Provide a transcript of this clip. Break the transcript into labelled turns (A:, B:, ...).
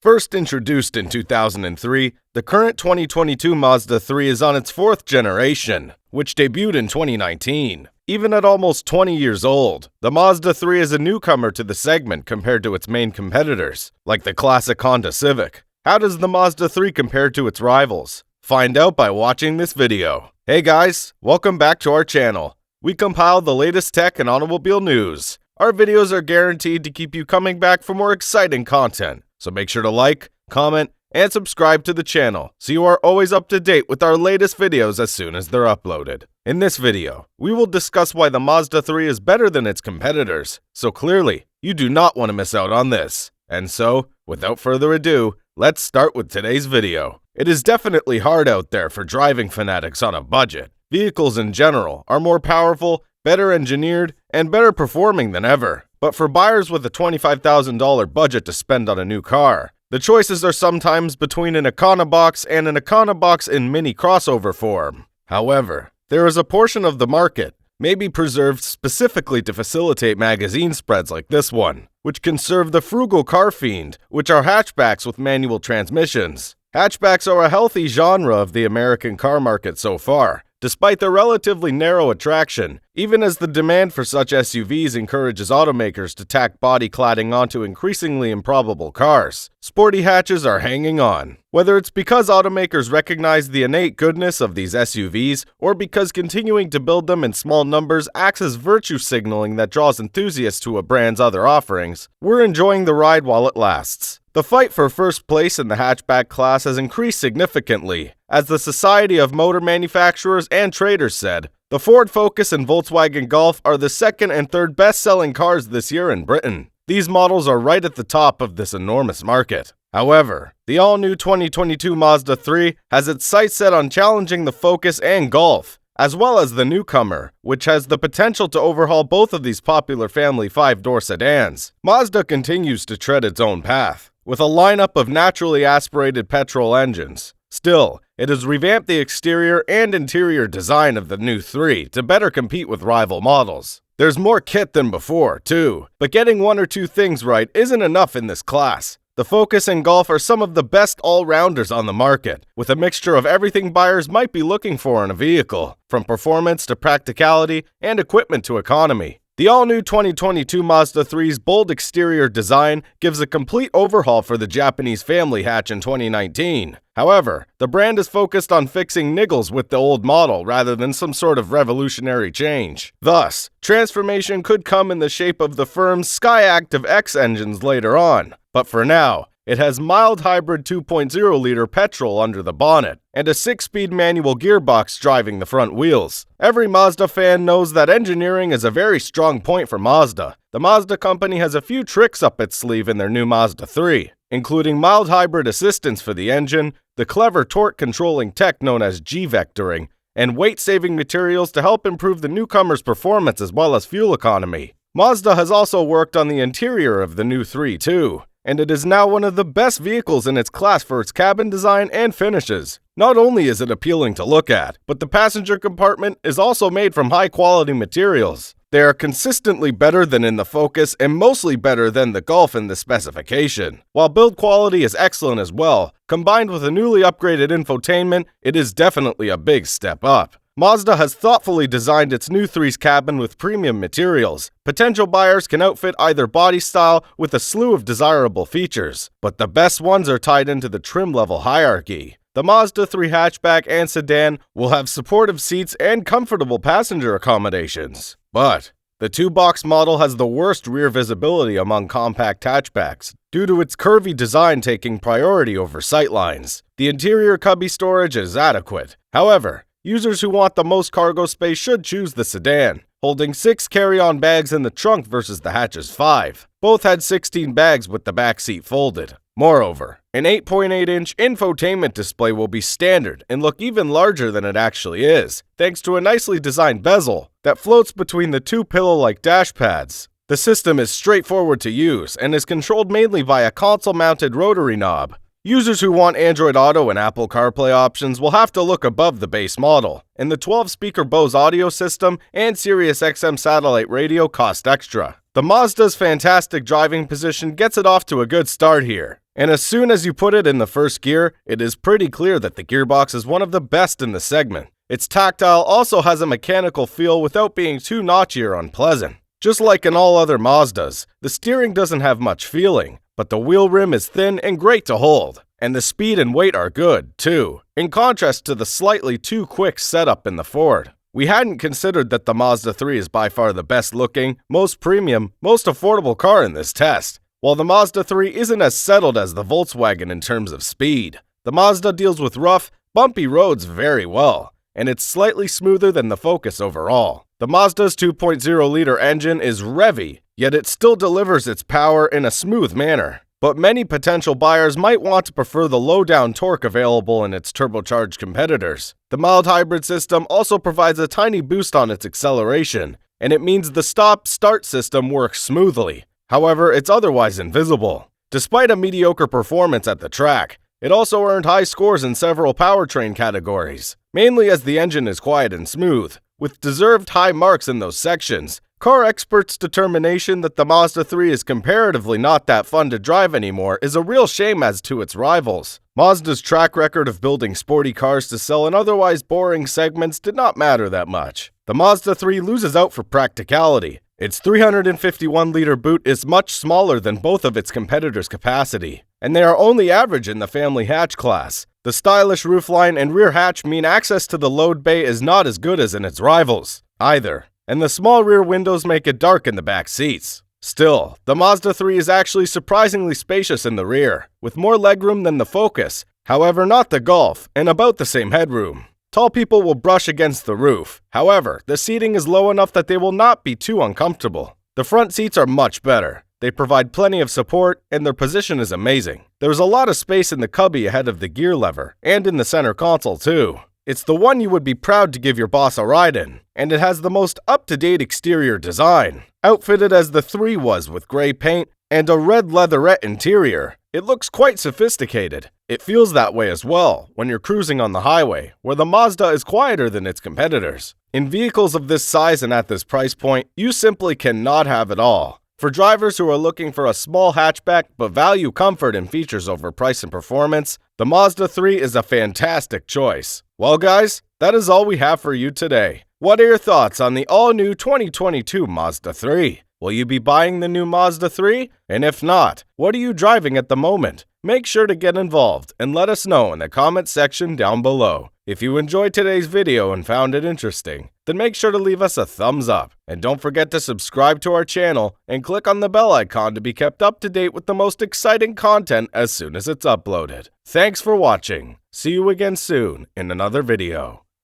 A: First introduced in 2003, the current 2022 Mazda 3 is on its fourth generation, which debuted in 2019. Even at almost 20 years old, the Mazda 3 is a newcomer to the segment compared to its main competitors, like the classic Honda Civic. How does the Mazda 3 compare to its rivals? Find out by watching this video. Hey guys, welcome back to our channel. We compile the latest tech and automobile news. Our videos are guaranteed to keep you coming back for more exciting content. So make sure to like, comment, and subscribe to the channel so you are always up to date with our latest videos as soon as they're uploaded. In this video, we will discuss why the Mazda 3 is better than its competitors, so clearly, you do not want to miss out on this. And so, without further ado, let's start with today's video. It is definitely hard out there for driving fanatics on a budget. Vehicles in general are more powerful, better engineered, and better performing than ever. But for buyers with a $25,000 budget to spend on a new car, the choices are sometimes between an econobox and an econobox in mini crossover form. However, there is a portion of the market, maybe preserved specifically to facilitate magazine spreads like this one, which can serve the frugal car fiend, which are hatchbacks with manual transmissions. Hatchbacks are a healthy genre of the American car market so far, despite their relatively narrow attraction, even as the demand for such SUVs encourages automakers to tack body cladding onto increasingly improbable cars. Sporty hatches are hanging on. Whether it's because automakers recognize the innate goodness of these SUVs, or because continuing to build them in small numbers acts as virtue signaling that draws enthusiasts to a brand's other offerings, we're enjoying the ride while it lasts. The fight for first place in the hatchback class has increased significantly. As the Society of Motor Manufacturers and Traders said, the Ford Focus and Volkswagen Golf are the second and third best-selling cars this year in Britain. These models are right at the top of this enormous market. However, the all-new 2022 Mazda 3 has its sights set on challenging the Focus and Golf, as well as the newcomer, which has the potential to overhaul both of these popular family 5-door sedans. Mazda continues to tread its own path, with a lineup of naturally aspirated petrol engines. Still, it has revamped the exterior and interior design of the new 3 to better compete with rival models. There's more kit than before, too, but getting one or two things right isn't enough in this class. The Focus and Golf are some of the best all-rounders on the market, with a mixture of everything buyers might be looking for in a vehicle, from performance to practicality and equipment to economy. The all-new 2022 Mazda 3's bold exterior design gives a complete overhaul for the Japanese family hatch in 2019. However, the brand is focused on fixing niggles with the old model rather than some sort of revolutionary change. Thus, transformation could come in the shape of the firm's Skyactiv X engines later on. But for now, it has mild hybrid 2.0-liter petrol under the bonnet, and a 6-speed manual gearbox driving the front wheels. Every Mazda fan knows that engineering is a very strong point for Mazda. The Mazda company has a few tricks up its sleeve in their new Mazda 3, including mild hybrid assistance for the engine, the clever torque-controlling tech known as G-vectoring, and weight-saving materials to help improve the newcomer's performance as well as fuel economy. Mazda has also worked on the interior of the new 3 too, and it is now one of the best vehicles in its class for its cabin design and finishes. Not only is it appealing to look at, but the passenger compartment is also made from high-quality materials. They are consistently better than in the Focus and mostly better than the Golf in the specification. While build quality is excellent as well, combined with a newly upgraded infotainment, it is definitely a big step up. Mazda has thoughtfully designed its new 3's cabin with premium materials. Potential buyers can outfit either body style with a slew of desirable features, but the best ones are tied into the trim level hierarchy. The Mazda 3 hatchback and sedan will have supportive seats and comfortable passenger accommodations. But the 2-box model has the worst rear visibility among compact hatchbacks, due to its curvy design taking priority over sightlines. The interior cubby storage is adequate. However, users who want the most cargo space should choose the sedan, holding 6 carry-on bags in the trunk versus the hatch's 5. Both had 16 bags with the back seat folded. Moreover, an 8.8-inch infotainment display will be standard and look even larger than it actually is, thanks to a nicely designed bezel that floats between the two pillow-like dash pads. The system is straightforward to use and is controlled mainly via console-mounted rotary knob. Users who want Android Auto and Apple CarPlay options will have to look above the base model, and the 12-speaker Bose audio system and Sirius XM satellite radio cost extra. The Mazda's fantastic driving position gets it off to a good start here, And as soon as you put it in the first gear, it is pretty clear that the gearbox is one of the best in the segment. Its tactile also has a mechanical feel without being too notchy or unpleasant. Just like in all other Mazdas, the steering doesn't have much feeling, but the wheel rim is thin and great to hold. And the speed and weight are good, too, in contrast to the slightly too quick setup in the Ford. We hadn't considered that the Mazda 3 is by far the best looking, most premium, most affordable car in this test. While the Mazda 3 isn't as settled as the Volkswagen in terms of speed, the Mazda deals with rough, bumpy roads very well, and it's slightly smoother than the Focus overall. The Mazda's 2.0-liter engine is revvy, yet it still delivers its power in a smooth manner. But many potential buyers might want to prefer the low-down torque available in its turbocharged competitors. The mild hybrid system also provides a tiny boost on its acceleration, and it means the stop-start system works smoothly. However, it's otherwise invisible. Despite a mediocre performance at the track, it also earned high scores in several powertrain categories, mainly as the engine is quiet and smooth, with deserved high marks in those sections. Car experts' determination that the Mazda 3 is comparatively not that fun to drive anymore is a real shame as to its rivals. Mazda's track record of building sporty cars to sell in otherwise boring segments did not matter that much. The Mazda 3 loses out for practicality. Its 351-liter boot is much smaller than both of its competitors' capacity, and they are only average in the family hatch class. The stylish roofline and rear hatch mean access to the load bay is not as good as in its rivals, either, and the small rear windows make it dark in the back seats. Still, the Mazda 3 is actually surprisingly spacious in the rear, with more legroom than the Focus, however not the Golf, and about the same headroom. Tall people will brush against the roof. However, the seating is low enough that they will not be too uncomfortable. The front seats are much better. They provide plenty of support, and their position is amazing. There's a lot of space in the cubby ahead of the gear lever, and in the center console too. It's the one you would be proud to give your boss a ride in, and it has the most up-to-date exterior design. Outfitted as the 3 was with gray paint and a red leatherette interior, it looks quite sophisticated. It feels that way as well when you're cruising on the highway, where the Mazda is quieter than its competitors. In vehicles of this size and at this price point, you simply cannot have it all. For drivers who are looking for a small hatchback but value comfort and features over price and performance, the Mazda 3 is a fantastic choice. Well guys, that is all we have for you today. What are your thoughts on the all-new 2022 Mazda 3? Will you be buying the new Mazda 3? And if not, what are you driving at the moment? Make sure to get involved and let us know in the comment section down below. If you enjoyed today's video and found it interesting, then make sure to leave us a thumbs up. And don't forget to subscribe to our channel and click on the bell icon to be kept up to date with the most exciting content as soon as it's uploaded. Thanks for watching. See you again soon in another video.